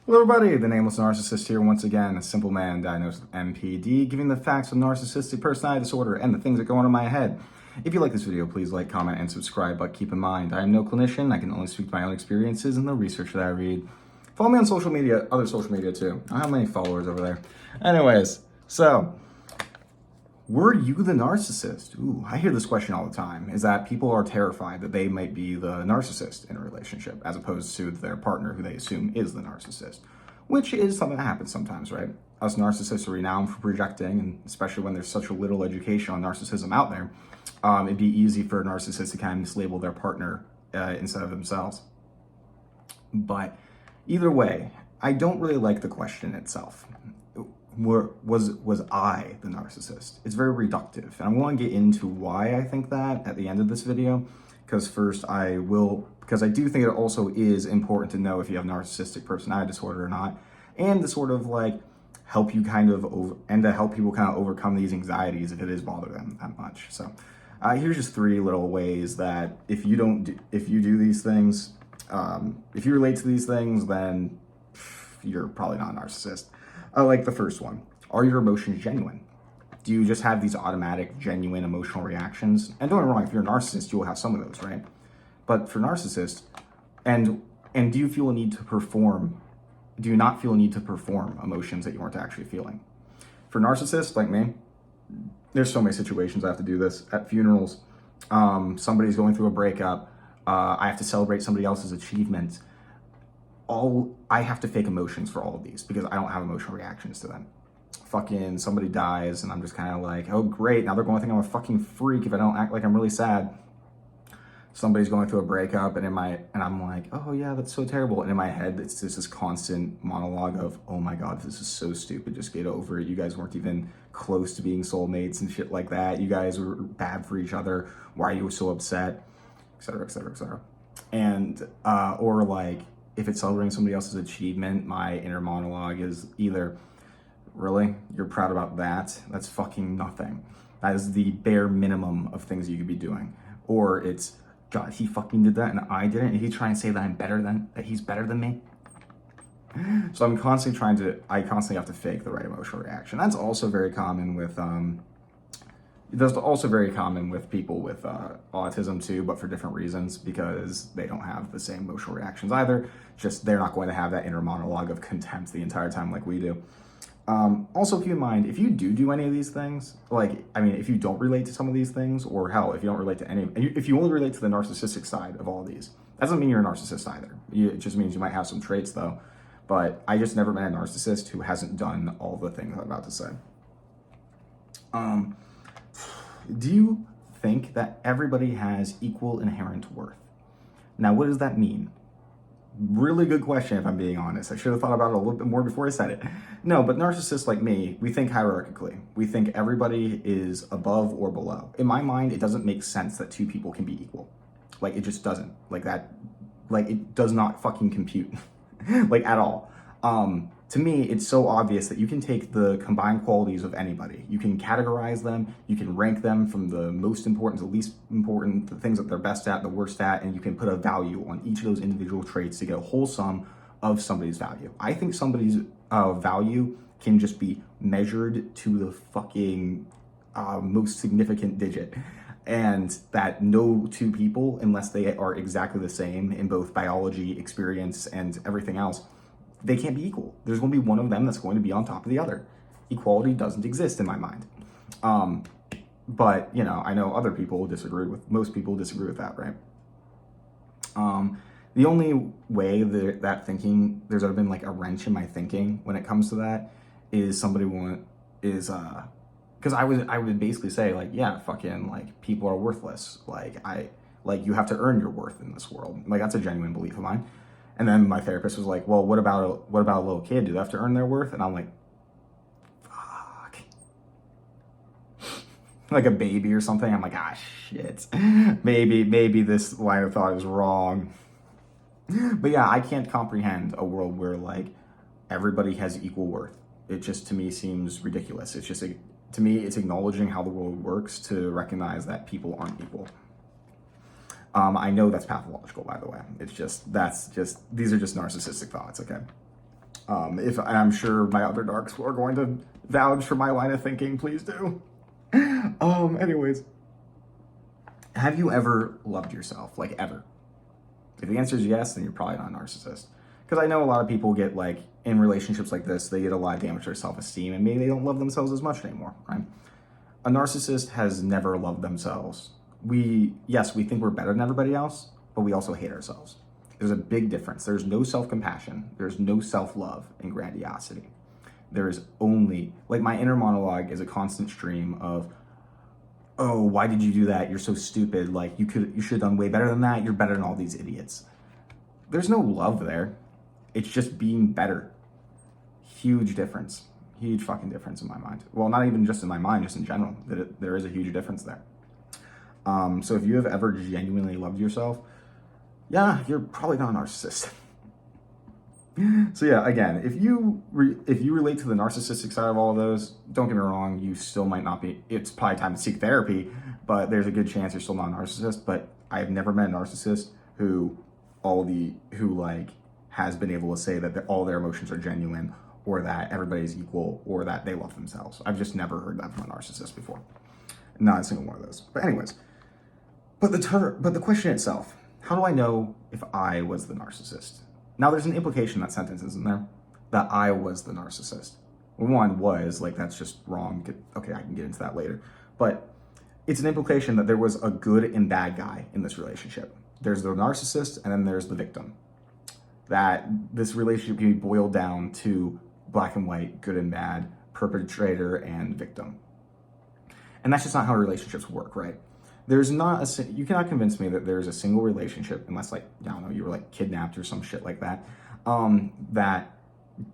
Hello everybody, the Nameless Narcissist here once again, a simple man diagnosed with MPD, giving the facts of narcissistic personality disorder and the things that go on in my head. If you like this video, please like, comment, and subscribe, but keep in mind, I am no clinician, I can only speak to my own experiences and the research that I read. Follow me on social media, other social media too. I don't have many followers over there. Anyways, so, were you the narcissist? Ooh, I hear this question all the time, is that people are terrified that they might be the narcissist in a relationship, as opposed to their partner who they assume is the narcissist, which is something that happens sometimes, right? Us narcissists are renowned for projecting, and especially when there's such a little education on narcissism out there, it'd be easy for a narcissist to kind of mislabel their partner instead of themselves. But either way, I don't really like the question itself. Was I the narcissist? It's very reductive, and I'm going to get into why I think that at the end of this video, because I do think it also is important to know if you have narcissistic personality disorder or not, and to sort of like help you to help people kind of overcome these anxieties if it is bothering them that much. So here's just 3 little ways that if you do these things, if you relate to these things, then you're probably not a narcissist. Like the first one, are your emotions genuine? Do you just have these automatic, genuine emotional reactions? And don't get me wrong, if you're a narcissist, you will have some of those, right? But for narcissists, and do you feel a need to perform? Do you not feel a need to perform emotions that you aren't actually feeling? For narcissists like me, there's so many situations I have to do this. At funerals, somebody's going through a breakup, I have to celebrate somebody else's achievements. I have to fake emotions for all of these because I don't have emotional reactions to them. Fucking somebody dies and I'm just kind of like, oh great, now they're going to think I'm a fucking freak if I don't act like I'm really sad. Somebody's going through a breakup and I'm like, oh yeah, that's so terrible. And in my head, it's just this constant monologue of, oh my God, this is so stupid. Just get over it. You guys weren't even close to being soulmates and shit like that. You guys were bad for each other. Why are you so upset? Et cetera, et cetera, et cetera. And, or like, if it's celebrating somebody else's achievement, my inner monologue is either, really? You're proud about that? That's fucking nothing. That is the bare minimum of things you could be doing. Or it's, God, he fucking did that and I didn't, and he trying to say that that he's better than me. So I constantly have to fake the right emotional reaction. That's also very common with, people with autism too, but for different reasons, because they don't have the same emotional reactions either. Just they're not going to have that inner monologue of contempt the entire time like we do. Also keep in mind, if you do any of these things, if you don't relate to some of these things, or hell, if you don't relate to if you only relate to the narcissistic side of all of these, that doesn't mean you're a narcissist either. It just means you might have some traits though. But I just never met a narcissist who hasn't done all the things I'm about to say. Do you think that everybody has equal inherent worth? Now, what does that mean? Really good question, if I'm being honest. I should have thought about it a little bit more before I said it. No, but narcissists like me, we think hierarchically. We think everybody is above or below. In my mind, it doesn't make sense that 2 people can be equal. Like, it just doesn't. It does not fucking compute. At all. To me, it's so obvious that you can take the combined qualities of anybody. You can categorize them, you can rank them from the most important to the least important, the things that they're best at, the worst at, and you can put a value on each of those individual traits to get a whole sum of somebody's value. I think somebody's value can just be measured to the fucking most significant digit. And that no 2 people, unless they are exactly the same in both biology, experience, and everything else, they can't be equal. There's going to be one of them that's going to be on top of the other. Equality doesn't exist in my mind. But, I know other people most people disagree with that, right? The only way that thinking, there's ever been like a wrench in my thinking when it comes to that is because I would basically say like, yeah, fucking like people are worthless. You have to earn your worth in this world. Like that's a genuine belief of mine. And then my therapist was like, well, what about a little kid? Do they have to earn their worth? And I'm like, fuck. Like a baby or something. I'm like, shit. Maybe this line of thought is wrong. But yeah, I can't comprehend a world where like everybody has equal worth. It just to me seems ridiculous. It's just to me, it's acknowledging how the world works to recognize that people aren't equal. I know that's pathological, by the way. These are just narcissistic thoughts, okay? If I'm sure my other darks are going to vouch for my line of thinking, please do. Anyways, have you ever loved yourself, like ever? If the answer is yes, then you're probably not a narcissist. Because I know a lot of people get like, in relationships like this, they get a lot of damage to their self-esteem and maybe they don't love themselves as much anymore, right? A narcissist has never loved themselves. Yes, we think we're better than everybody else, but we also hate ourselves. There's a big difference. There's no self-compassion. There's no self-love and grandiosity. There is only, like, my inner monologue is a constant stream of, oh, why did you do that? You're so stupid. Like, you should have done way better than that. You're better than all these idiots. There's no love there. It's just being better. Huge difference. Huge fucking difference in my mind. Well, not even just in my mind, just in general. There is a huge difference there. So if you have ever genuinely loved yourself, yeah, you're probably not a narcissist. So yeah, again, if you relate to the narcissistic side of all of those, don't get me wrong, you still might not be. It's probably time to seek therapy, but there's a good chance you're still not a narcissist. But I've never met a narcissist who has been able to say that all their emotions are genuine, or that everybody's equal, or that they love themselves. I've just never heard that from a narcissist before. Not a single one of those. But anyways, but the question itself, how do I know if I was the narcissist? Now there's an implication in that sentence, isn't there? That I was the narcissist. One was, like, that's just wrong. Okay, I can get into that later. But it's an implication that there was a good and bad guy in this relationship. There's the narcissist and then there's the victim. That this relationship can be boiled down to black and white, good and bad, perpetrator and victim. And that's just not how relationships work, right? You cannot convince me that there's a single relationship, unless, like, I don't know, you were like kidnapped or some shit like that, that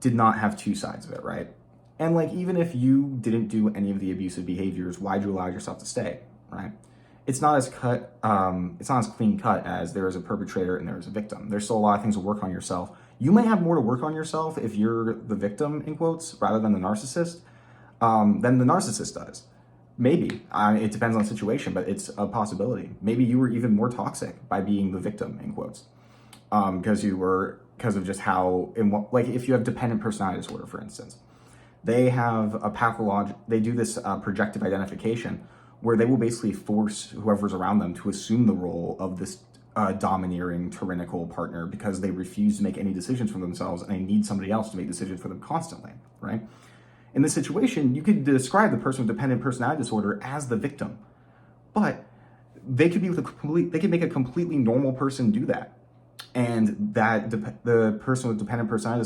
did not have two sides of it, right? And like, even if you didn't do any of the abusive behaviors, why'd you allow yourself to stay, right? It's not as clean cut as there is a perpetrator and there is a victim. There's still a lot of things to work on yourself. You may have more to work on yourself if you're the victim, in quotes, rather than the narcissist, than the narcissist does. Maybe. It depends on the situation, but it's a possibility. Maybe you were even more toxic by being the victim, in quotes, because of just how, like, if you have dependent personality disorder, for instance, they have they do this projective identification where they will basically force whoever's around them to assume the role of this domineering, tyrannical partner because they refuse to make any decisions for themselves and they need somebody else to make decisions for them constantly, right? In this situation, you could describe the person with dependent personality disorder as the victim, but they could make a completely normal person do that, and that the person with dependent personality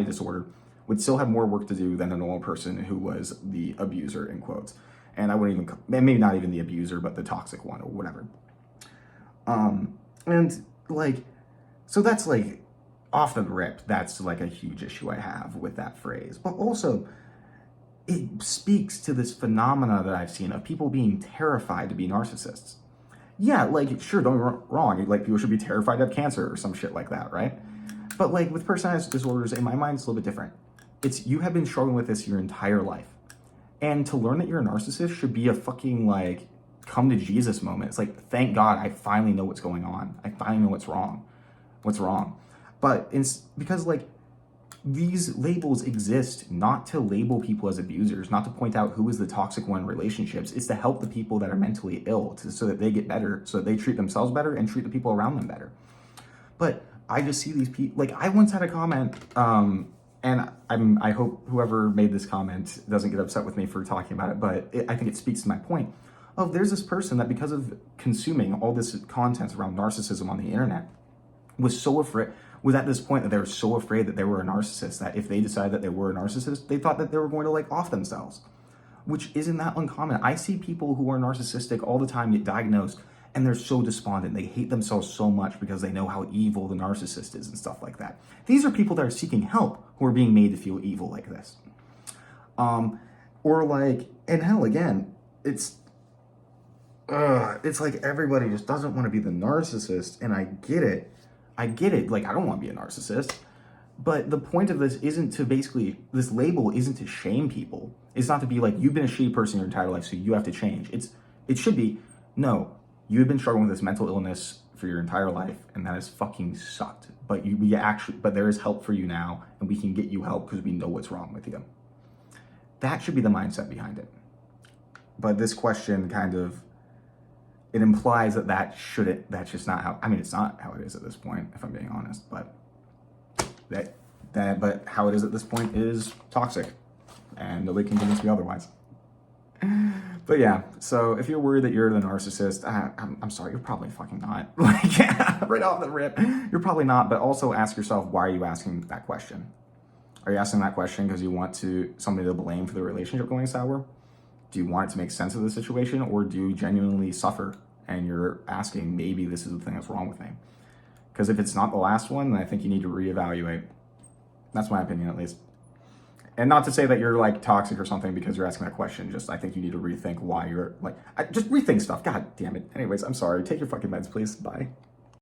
disorder would still have more work to do than a normal person who was the abuser, in quotes. And I wouldn't even, maybe not even the abuser, but the toxic one or whatever. And like, so that's like, off the rip, that's like a huge issue I have with that phrase. But also, it speaks to this phenomena that I've seen of people being terrified to be narcissists. Yeah, like, sure, don't get me wrong, like, people should be terrified to have cancer or some shit like that, right? But like, with personality disorders, in my mind, it's a little bit different. You have been struggling with this your entire life. And to learn that you're a narcissist should be a fucking, like, come to Jesus moment. It's like, thank God, I finally know what's going on. I finally know what's wrong. But it's because, like, these labels exist not to label people as abusers, not to point out who is the toxic one in relationships. It's to help the people that are mentally ill so that they get better, so that they treat themselves better and treat the people around them better. But I just see these people, like, I once had a comment, and I hope whoever made this comment doesn't get upset with me for talking about it, but I think it speaks to my point of there's this person that, because of consuming all this content around narcissism on the internet, was at this point that they were so afraid that they were a narcissist that if they decided that they were a narcissist, they thought that they were going to, like, off themselves, which isn't that uncommon. I see people who are narcissistic all the time get diagnosed and they're so despondent. They hate themselves so much because they know how evil the narcissist is and stuff like that. These are people that are seeking help who are being made to feel evil like this. Or like, and hell, again, it's like everybody just doesn't want to be the narcissist, and I get it. Like, I don't want to be a narcissist, but the point of this isn't to this label isn't to shame people. It's not to be like, you've been a shitty person your entire life, so you have to change. It should be, no, you have been struggling with this mental illness for your entire life, and that has fucking sucked. But but there is help for you now, and we can get you help because we know what's wrong with you. That should be the mindset behind it. But this question it implies that's just not how, I mean, it's not how it is at this point, if I'm being honest, but but how it is at this point is toxic, and nobody can convince me otherwise. But yeah, so if you're worried that you're the narcissist, I'm sorry, you're probably fucking not. Like, yeah, right off the rip, you're probably not. But also ask yourself, why are you asking that question? Are you asking that question because you want somebody to blame for the relationship going sour? Do you want it to make sense of the situation, or do you genuinely suffer and you're asking, maybe this is the thing that's wrong with me? Because if it's not the last one, then I think you need to reevaluate. That's my opinion, at least. And not to say that you're like toxic or something because you're asking that question. Just, I think you need to rethink why you're like, just rethink stuff. God damn it. Anyways, I'm sorry. Take your fucking meds, please. Bye.